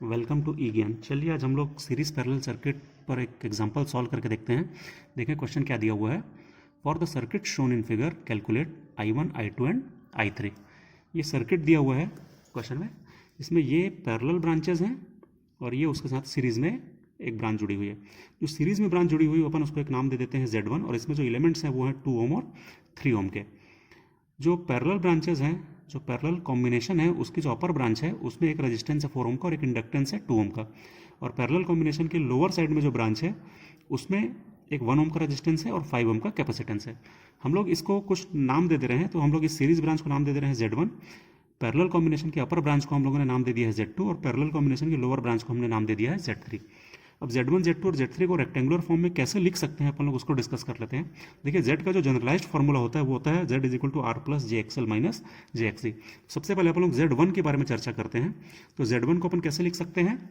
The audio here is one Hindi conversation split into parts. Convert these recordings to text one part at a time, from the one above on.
वेलकम टू ई ज्ञान। चलिए आज हम लोग सीरीज पैरेलल सर्किट पर एक एग्जांपल सॉल्व करके देखते हैं। देखें क्वेश्चन क्या दिया हुआ है। For the circuit shown in figure calculate I1 I2 and I3। ये सर्किट दिया हुआ है क्वेश्चन में, इसमें ये पैरेलल ब्रांचेज हैं और ये उसके साथ सीरीज में एक ब्रांच जुड़ी हुई है। जो सीरीज में ब्रांच जुड़ी हुई है अपन उसको एक नाम दे देते हैं Z1 और इसमें जो एलिमेंट्स हैं वो हैं 2 ओम और 3 ओम के। जो पैरेलल ब्रांचेज हैं, जो पैरेलल कॉम्बिनेशन है उसकी जो अपर ब्रांच है उसमें एक रेजिस्टेंस है 4 ओम का और एक इंडक्टेंस है 2 ओम का। और पैरेलल कॉम्बिनेशन के लोअर साइड में जो ब्रांच है उसमें एक 1 ओम का रेजिस्टेंस है और 5 ओम का कैपेसिटेंस है। हम लोग इसको कुछ नाम दे रहे हैं, तो हम लोग इस सीरीज ब्रांच को नाम दे रहे हैं Z1। पैरेलल कॉम्बिनेशन के अपर ब्रांच को हम लोगों ने नाम दे दिया है Z2 और पैरेलल कॉम्बिनेशन के लोअर ब्रांच को हमने नाम दे दिया है Z3। अब Z1, Z2 और Z3 को रेक्टेंगुलर फॉर्म में कैसे लिख सकते हैं अपन लोग उसको डिस्कस कर लेते हैं। देखिए Z का जो जनरलाइज्ड फार्मूला होता है वो होता है Z is equal to R plus JXL minus JXC। सबसे पहले अपन लोग Z1 के बारे में चर्चा करते हैं। तो Z1 को अपन कैसे लिख सकते हैं,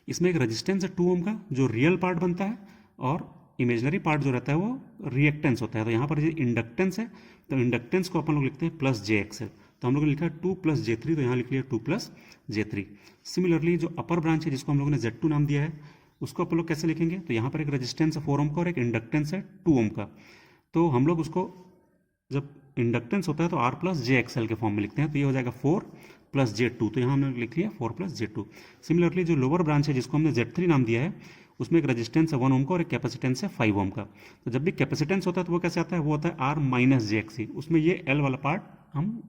इसमें एक रेजिस्टेंस है 2 ओम का जो रियल पार्ट बनता है और इमेजनरी पार्ट जो रहता है वो रिएक्टेंस होता है। तो यहाँ पर इंडक्टेंस है, तो इंडक्टेंस को अपन लोग लिखते हैं प्लस JXL। तो हम लोगों ने लिखा है 2 प्लस J3, तो यहाँ लिख लिया 2 प्लस J3। सिमिलरली जो अपर ब्रांच है जिसको हम लोगों ने Z2 नाम दिया है उसको अपन लोग कैसे लिखेंगे, तो यहाँ पर एक रेजिस्टेंस है 4 ओम का और एक इंडक्टेंस है 2 ओम का। तो हम लोग उसको जब इंडक्टेंस होता है तो R प्लस JXL के फॉर्म में लिखते हैं, तो ये हो जाएगा 4 प्लस J2। तो यहाँ हमने लिख लिया 4 प्लस J2। सिमिलरली जो लोअर ब्रांच है जिसको हमने Z3 नाम दिया है उसमें एक रेजिस्टेंस है 1 ओम का और एक कैपेसिटेंस है 5 ओम का। तो जब भी कैपेसिटेंस होता है तो वो कैसे आता है, वो होता है R माइनस JXC। उसमें ये L वाला पार्ट हम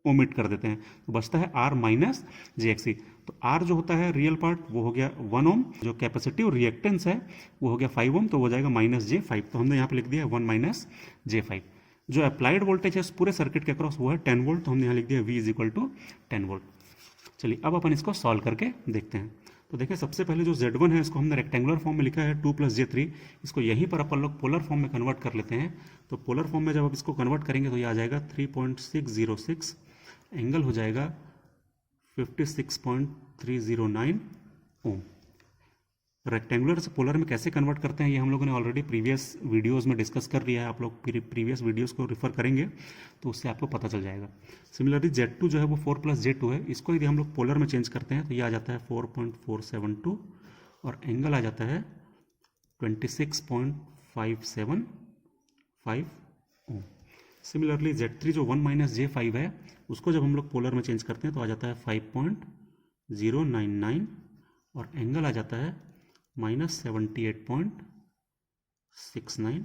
ओमिट कर देते हैं, तो बचता है R माइनस JXC। तो R जो होता है रियल पार्ट वो हो गया 1 ओम, जो कैपेसिटिव रिएक्टेंस है वो हो गया 5 ओम, तो हो जाएगा माइनस J5। तो हमने यहाँ पे लिख दिया 1 माइनस J5। जो अप्लाइड वोल्टेज है इस पूरे सर्किट के अक्रॉस वो है 10 वोल्ट, तो हमने यहाँ लिख दिया V is equal to 10 volt. चलिए अब अपन इसको सॉल्व करके देखते हैं। तो देखिए सबसे पहले जो Z1 है इसको हमने रेक्टेंगुलर फॉर्म में लिखा है 2 प्लस J3। इसको यहीं पर अपन लोग पोलर फॉर्म में कन्वर्ट कर लेते हैं। तो पोलर फॉर्म में जब आप इसको कन्वर्ट करेंगे तो ये आ जाएगा 3.606, एंगल हो जाएगा 56.309 ओम। रेक्टेंगुलर से पोलर में कैसे कन्वर्ट करते हैं ये हम लोगों ने ऑलरेडी प्रीवियस वीडियोस में डिस्कस कर लिया है। आप लोग प्रीवियस वीडियोस को रिफर करेंगे तो उससे आपको पता चल जाएगा। सिमिलरली Z2 जो है वो 4 प्लस J2 है, इसको यदि हम लोग पोलर में चेंज करते हैं तो ये आ जाता है 4.472 और एंगल आ जाता है 26.575 ओम। सिमिलरली Z3 जो 1 माइनस J5 है उसको जब हम लोग पोलर में चेंज करते हैं तो आ जाता है 5.099 और एंगल आ जाता है माइनस 78.69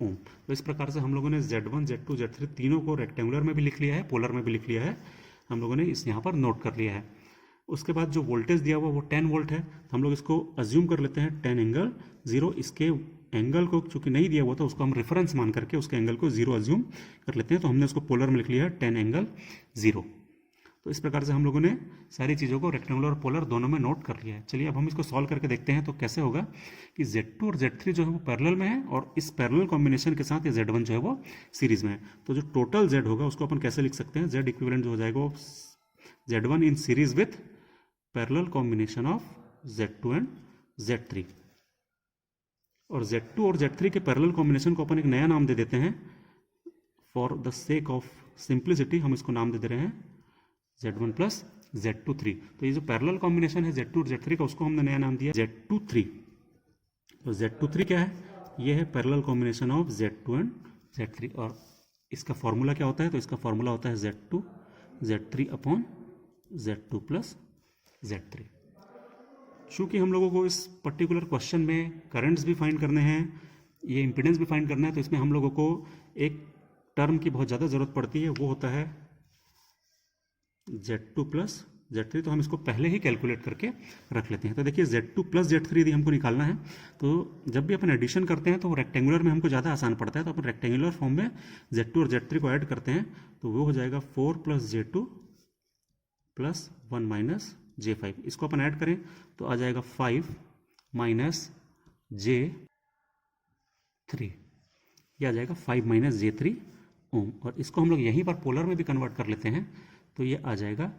ओम। तो इस प्रकार से हम लोगों ने Z1, Z2, Z3 तीनों को रेक्टेंगुलर में भी लिख लिया है, पोलर में भी लिख लिया है, हम लोगों ने इस यहाँ पर नोट कर लिया है। उसके बाद जो वोल्टेज दिया हुआ वो 10 वोल्ट है, तो हम लोग इसको अज्यूम कर लेते हैं 10 एंगल 0। इसके एंगल को चूंकि नहीं दिया हुआ था उसको हम रेफरेंस मान करके उसके एंगल को 0 अज्यूम कर लेते हैं, तो हमने उसको पोलर में लिख लिया है 10 एंगल 0। तो इस प्रकार से हम लोगों ने सारी चीज़ों को रेक्टेंगुलर और पोलर दोनों में नोट कर लिया है। चलिए अब हम इसको सॉल्व करके देखते हैं तो कैसे होगा कि Z2 और Z3 जो है वो पैरेलल में है और इस पैरेलल कॉम्बिनेशन के साथ ये Z1 जो है वो सीरीज में है। तो जो टोटल Z होगा उसको अपन कैसे लिख सकते हैं, Z इक्विवेलेंट जो हो जाएगा वो Z1 in series with parallel combination of Z2 and Z3। और Z2 और Z3 के पैरेलल कॉम्बिनेशन को अपन एक नया नाम दे देते हैं। For the sake of simplicity हम इसको नाम दे रहे हैं Z1 प्लस Z23। तो ये जो पैरेलल कॉम्बिनेशन है Z2 और Z3 का उसको हमने नया नाम दिया Z23। तो Z23 क्या है, ये है parallel combination of Z2 and Z3। और इसका फॉर्मूला क्या होता है, तो इसका फॉर्मूला होता है Z2 Z3 upon Z2 plus Z3। चूँकि हम लोगों को इस पर्टिकुलर क्वेश्चन में करंट्स भी फाइंड करने हैं, ये इम्पीडेंस भी फाइंड करना है, तो इसमें हम लोगों को एक टर्म की बहुत ज़्यादा ज़रूरत पड़ती है, वो होता है Z2 प्लस Z3। तो हम इसको पहले ही कैलकुलेट करके रख लेते हैं। तो देखिए Z2 प्लस Z3 यदि हमको निकालना है तो जब भी अपन एडिशन करते हैं तो रेक्टेंगुलर में हमको ज़्यादा आसान पड़ता है, तो अपन रेक्टेंगुलर फॉर्म में Z2 और Z3 को ऐड करते हैं तो वो हो जाएगा 4 plus J2 plus 1 minus J5। इसको अपन ऐड करें तो आ जाएगा 5 माइनस J3, यह आ जाएगा 5 माइनस J3 ओम। और इसको हम लोग यहीं पर पोलर में भी कन्वर्ट कर लेते हैं तो ये आ जाएगा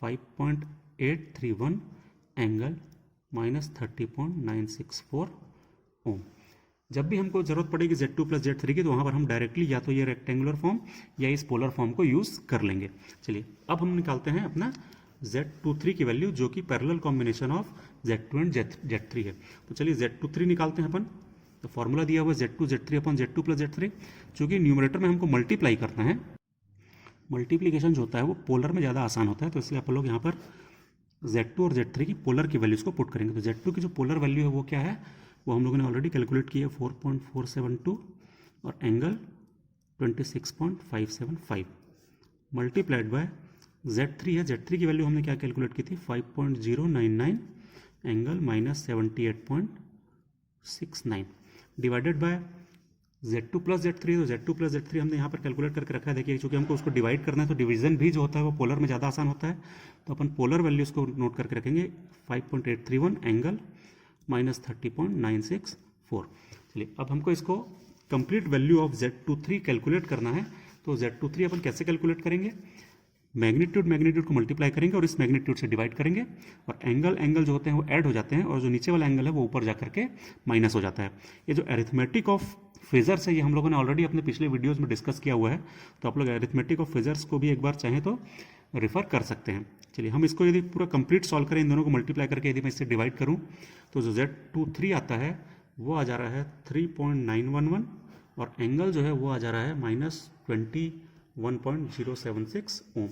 5.831 एंगल माइनस 30.964 ओम। जब भी हमको ज़रूरत पड़ेगी Z2 प्लस Z3 की तो वहाँ पर हम डायरेक्टली या तो ये रेक्टेंगुलर फॉर्म या इस पोलर फॉर्म को यूज़ कर लेंगे। चलिए अब हम निकालते हैं अपना Z23 की वैल्यू जो कि parallel combination of Z2 and Z3 है। तो चलिए Z23 निकालते हैं अपन। तो फॉर्मूला दिया हुआ है Z2 Z3 अपन Z2 प्लस Z3। चूँकि न्यूमरेटर में हमको मल्टीप्लाई करना है, मल्टीप्लीकेशन जो होता है वो पोलर में ज़्यादा आसान होता है, तो इसलिए आप लोग यहाँ पर Z2 और Z3 की पोलर की वैल्यूज़ को पुट करेंगे। तो Z2 की जो पोलर वैल्यू है वो क्या है, वो हम लोगों ने ऑलरेडी कैलकुलेट की है 4.472 और एंगल 26.575 मल्टीप्लाइड बाय Z3 है। Z3 की वैल्यू हमने क्या कैलकुलेट की थी 5.099 angle -78.69 divided by Z2 plus Z3। तो Z2 प्लस Z3 हमने यहाँ पर कैलकुलेट करके रखा है। देखिए चूँकि हमको उसको डिवाइड करना है तो डिवीजन भी जो होता है वो पोलर में ज़्यादा आसान होता है, तो अपन पोलर वैल्यूज़ को नोट करके रखेंगे 5.831 एंगल -30.964। चलिए अब हमको इसको complete value of Z23 calculate करना है। तो Z23 अपन कैसे कैलकुलेट करेंगे, मैग्नीट्यूड को मल्टीप्लाई करेंगे और इस मैग्नीट्यूड से डिवाइड करेंगे, और एंगल जो होते हैं वो ऐड हो जाते हैं, और जो नीचे वाला एंगल है वो ऊपर जा करके माइनस हो जाता है। ये जो अरिथमेटिक ऑफ फेजर्स है ये हम लोगों ने ऑलरेडी अपने पिछले वीडियोस में डिस्कस किया हुआ है, तो आप लोग अरिथमेटिक ऑफ फेजर्स को भी एक बार चाहें तो रेफर कर सकते हैं। चलिए हम इसको यदि पूरा कंप्लीट सॉल्व करें, इन दोनों को मल्टीप्लाई करके यदि मैं इससे डिवाइड करूँ तो जो Z23 आता है वो आ जा रहा है 3.911 और एंगल जो है वो आ जा रहा है -21.076 ओम।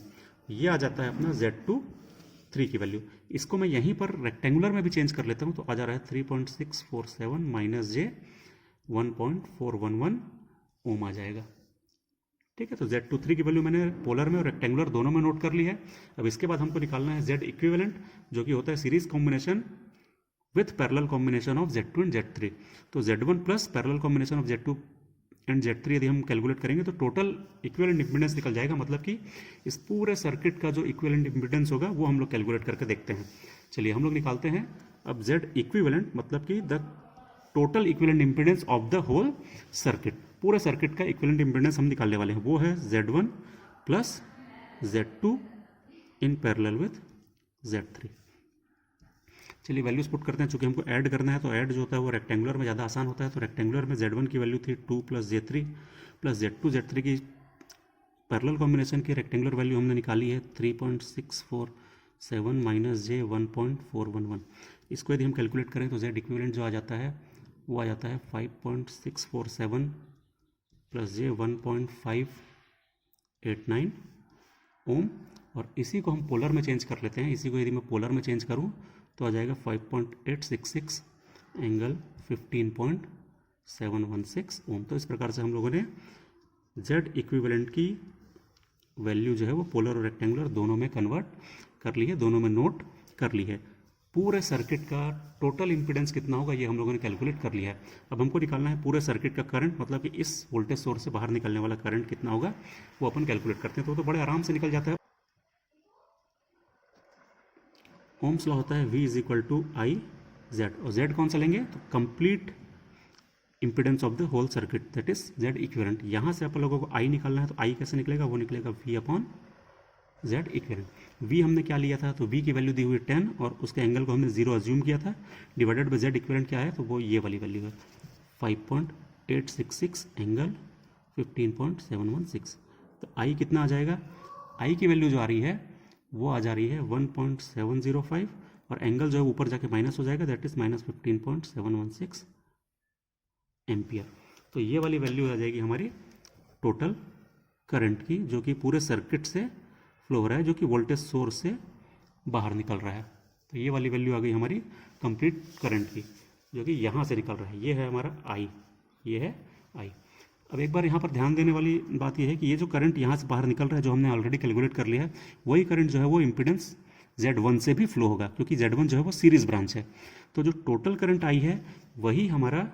ये आ जाता है अपना Z23 की वैल्यू। इसको मैं यहीं पर रेक्टेंगुलर में भी चेंज कर लेता हूँ, तो आ जा रहा है 3.647 माइनस जे 1.411 ओम आ जाएगा। ठीक है, तो Z23 की वैल्यू मैंने पोलर में और रेक्टेंगुलर दोनों में नोट कर ली है। अब इसके बाद हमको निकालना है Z इक्विवेलेंट, जो कि होता है series combination with parallel combination of Z2 and Z3। तो Z1 plus parallel combination of Z2 and Z3 यदि हम कैलकुलेट करेंगे तो टोटल इक्विवेलेंट इंपीडेंस निकल जाएगा। मतलब कि इस पूरे सर्किट का जो इक्विवेलेंट इंपीडेंस होगा वो हम लोग कैलकुलेट करके देखते हैं। चलिए हम लोग निकालते हैं। अब Z इक्विवेलेंट मतलब कि the total equivalent impedance of the whole circuit, पूरे सर्किट का इक्विवेलेंट इंपीडेंस हम निकालने वाले हैं, वो है Z1 plus Z2 in parallel with Z3। चलिए वैल्यूज पुट करते हैं। चूंकि हमको ऐड करना है तो ऐड जो होता है वो रेक्टेंगुलर में ज़्यादा आसान होता है, तो रेक्टेंगुलर में Z1 की वैल्यू थी 2 plus J3 plus Z2 Z3 की पैरेलल कॉम्बिनेशन की रेक्टेंगुलर वैल्यू हमने निकाली है 3.647 माइनस जे 1.411। इसको यदि हम कैलकुलेट करें तो Z इक्विवेलेंट जो आ जाता है वो आ जाता है 5.647 प्लस जे 1.589 ओम। और इसी को हम पोलर में चेंज कर लेते हैं। इसी को यदि मैं पोलर में चेंज करूं तो आ जाएगा 5.866 एंगल 15.716 ओम। तो इस प्रकार से हम लोगों ने Z इक्विवेलेंट की वैल्यू जो है वो पोलर और रेक्टेंगुलर दोनों में कन्वर्ट कर ली है, दोनों में नोट कर ली है। पूरे सर्किट का टोटल इंपीडेंस कितना होगा ये हम लोगों ने कैलकुलेट कर लिया है। अब हमको निकालना है पूरे सर्किट का करंट, मतलब कि इस वोल्टेज सोर्स से बाहर निकलने वाला करंट कितना होगा वो अपन कैलकुलेट करते हैं। तो बड़े आराम से निकल जाता है। ओम्स लॉ होता है V is equal to I Z, और Z कौन सा लेंगे तो complete impedance of the whole circuit, that is Z equivalent. यहाँ से आप लोगों को I निकालना है, तो I कैसे निकलेगा, वो निकलेगा V upon Z equivalent. V हमने क्या लिया था, तो V की वैल्यू दी हुई 10 और उसके एंगल को हमने 0 अज्यूम किया था, डिवाइडेड बाई Z इक्विवेलेंट क्या है, तो वो ये वाली वैल्यू है 5.866 एंगल 15.716। तो I कितना आ जाएगा, I की वैल्यू जो आ रही है वो आ जा रही है 1.705 और एंगल जो है ऊपर जाके माइनस हो जाएगा, दैट इज -15.716 एम्पियर। तो ये वाली वैल्यू आ जाएगी हमारी टोटल करंट की, जो कि पूरे सर्किट से फ्लो हो रहा है, जो कि वोल्टेज सोर्स से बाहर निकल रहा है। तो ये वाली वैल्यू आ गई हमारी कंप्लीट करंट की, जो कि यहाँ से निकल रहा है। ये है हमारा I, ये है I। अब एक बार यहाँ पर ध्यान देने वाली बात यह है कि ये जो करंट यहाँ से बाहर निकल रहा है, जो हमने ऑलरेडी कैलकुलेट कर लिया है, वही करंट जो है वो इम्पीडेंस Z1 से भी फ्लो होगा, क्योंकि Z1 जो है वो सीरीज ब्रांच है। तो जो टोटल करंट I है वही हमारा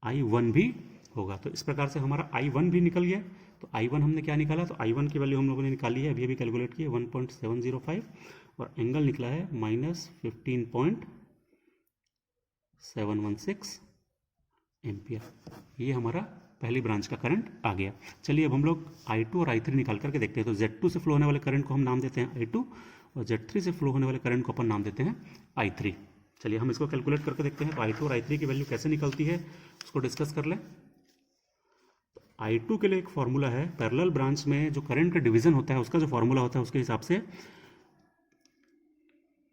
I1 भी होगा। तो इस प्रकार से हमारा I1 भी निकल गया। तो I1 हमने क्या निकाला, तो I1 की वैल्यू हम लोगों ने निकाली है, अभी कैलकुलेट की है 1.705 और एंगल निकला है -15.716 एम्पियर। ये हमारा पहली ब्रांच का करंट आ गया। चलिए अब हम लोग I2 और I3 निकाल करके देखते हैं। तो Z2 से फ्लो होने वाले करंट को हम नाम देते हैं I2 और Z3 से फ्लो होने वाले करंट को अपन नाम देते हैं I3। चलिए हम इसको कैलकुलेट करके देखते हैं। तो I2 और I3 की वैल्यू कैसे निकलती है उसको डिस्कस कर लें। I2 के लिए एक फॉर्मूला है, पैरेलल ब्रांच में जो करंट का डिवीजन होता है उसका जो फॉर्मूला होता है उसके हिसाब से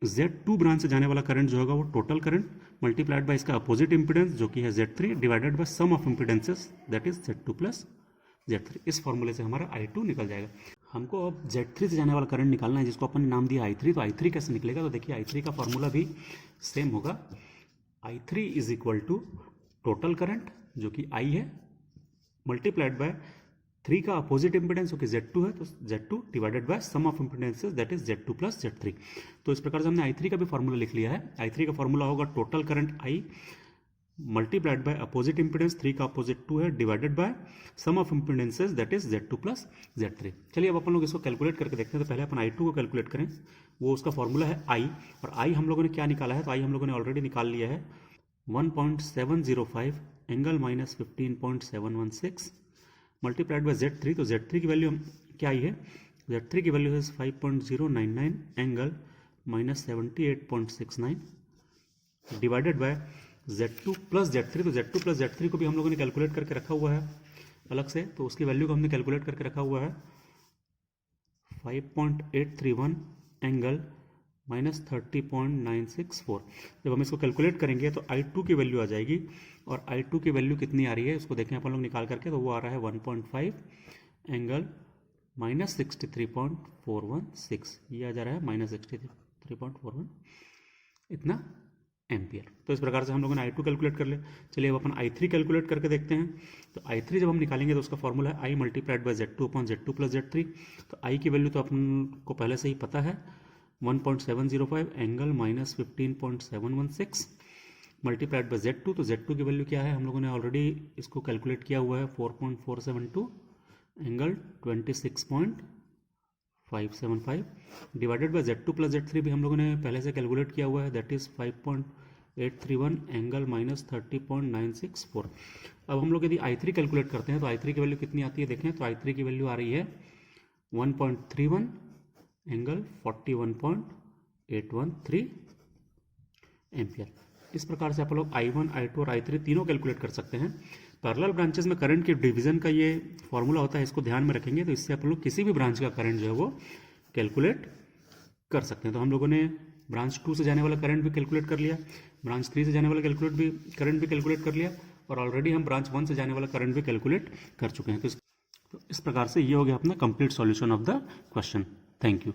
Z2 ब्रांच से जाने वाला करंट जो होगा वो टोटल करंट मल्टीप्लाइड बाय इसका अपोजिट इंपीडेंस जो कि है Z3 divided by sum of impedances that is Z2 plus Z3। इस फॉर्मूले से हमारा I2 निकल जाएगा। हमको अब Z3 से जाने वाला करंट निकालना है जिसको अपन ने नाम दिया I3। तो I3 कैसे निकलेगा, तो देखिए I3 का फॉर्मूला भी सेम होगा। I3 is equal to total current जो कि I है मल्टीप्लाइड बाय 3 का अपोजिट इंपीडेंस जो कि Z2 है, तो Z2 divided by sum of impedances that is Z2 plus Z3। तो इस प्रकार से हमने I3 का भी फॉर्मूला लिख लिया है। I3 का फॉर्मूला होगा total current I multiplied by opposite impedance 3 का अपोजिट 2 है divided by sum of impedances that is Z2 plus Z3। चलिए अब अपन लोग इसको कैलकुलेट करके देखते हैं। तो पहले अपन I2 को कैलकुलेट करें, वो उसका फॉर्मूला है I, और I हम लोगों ने क्या निकाला है, तो I हम लोगों ने ऑलरेडी निकाल लिया है 1.705 angle minus 15.716 multiplied by Z3। तो Z3 की वैल्यू क्या आई है, Z3 की वैल्यू है 5.099 angle minus 78.69 divided by Z2 plus Z3। तो Z2 प्लस Z3 को भी हम लोगों ने कैलकुलेट करके रखा हुआ है अलग से, तो उसकी वैल्यू को हमने कैलकुलेट करके रखा हुआ है 5.831 एंगल माइनस 30.964। जब हम इसको कैलकुलेट करेंगे तो I2 की वैल्यू आ जाएगी, और I2 की वैल्यू कितनी आ रही है उसको देखें अपन लोग निकाल करके, तो वो आ रहा है 1.5 एंगल माइनस 63.416, ये आ जा रहा है माइनस 63.41 इतना एम्पियर। तो इस प्रकार से हम लोगों ने I2 कैलकुलेट कर ले। चलिए अब अपन I3 कैलकुलेट करके देखते हैं। तो I3 जब हम निकालेंगे तो उसका फॉर्मूला है I multiplied bye Z2 upon Z2 plus Z3। तो I की वैल्यू तो अपन को पहले से ही पता है 1.705 angle minus 15.716 multiplied by Z2। तो Z2 की वैल्यू क्या है, हम लोगों ने ऑलरेडी इसको कैलकुलेट किया हुआ है 4.472 angle 26.575 divided by Z2 plus Z3 भी हम लोगों ने पहले से कैलकुलेट किया हुआ है दैट इज 5.831 एंगल माइनस 30.964। अब हम लोग यदि I3 कैलकुलेट करते हैं तो I3 की वैल्यू कितनी आती है देखें, तो I3 की वैल्यू आ रही है 1.31 एंगल 41.813 एम्पियर। इस प्रकार से आप लोग I1, I2 और I3 तीनों कैलकुलेट कर सकते हैं। पैरेलल ब्रांचेस में करंट के डिवीजन का ये फॉर्मूला होता है, इसको ध्यान में रखेंगे तो इससे आप लोग किसी भी ब्रांच का करंट जो है वो कैलकुलेट कर सकते हैं। तो हम लोगों ने ब्रांच 2 से जाने वाला करंट भी कैलकुलेट कर लिया, ब्रांच 3 से जाने वाला करंट भी कैलकुलेट कर लिया, और ऑलरेडी हम ब्रांच 1 से जाने वाला करंट भी कैलकुलेट कर चुके हैं। तो इस प्रकार से ये हो गया अपना complete solution of the question. Thank you.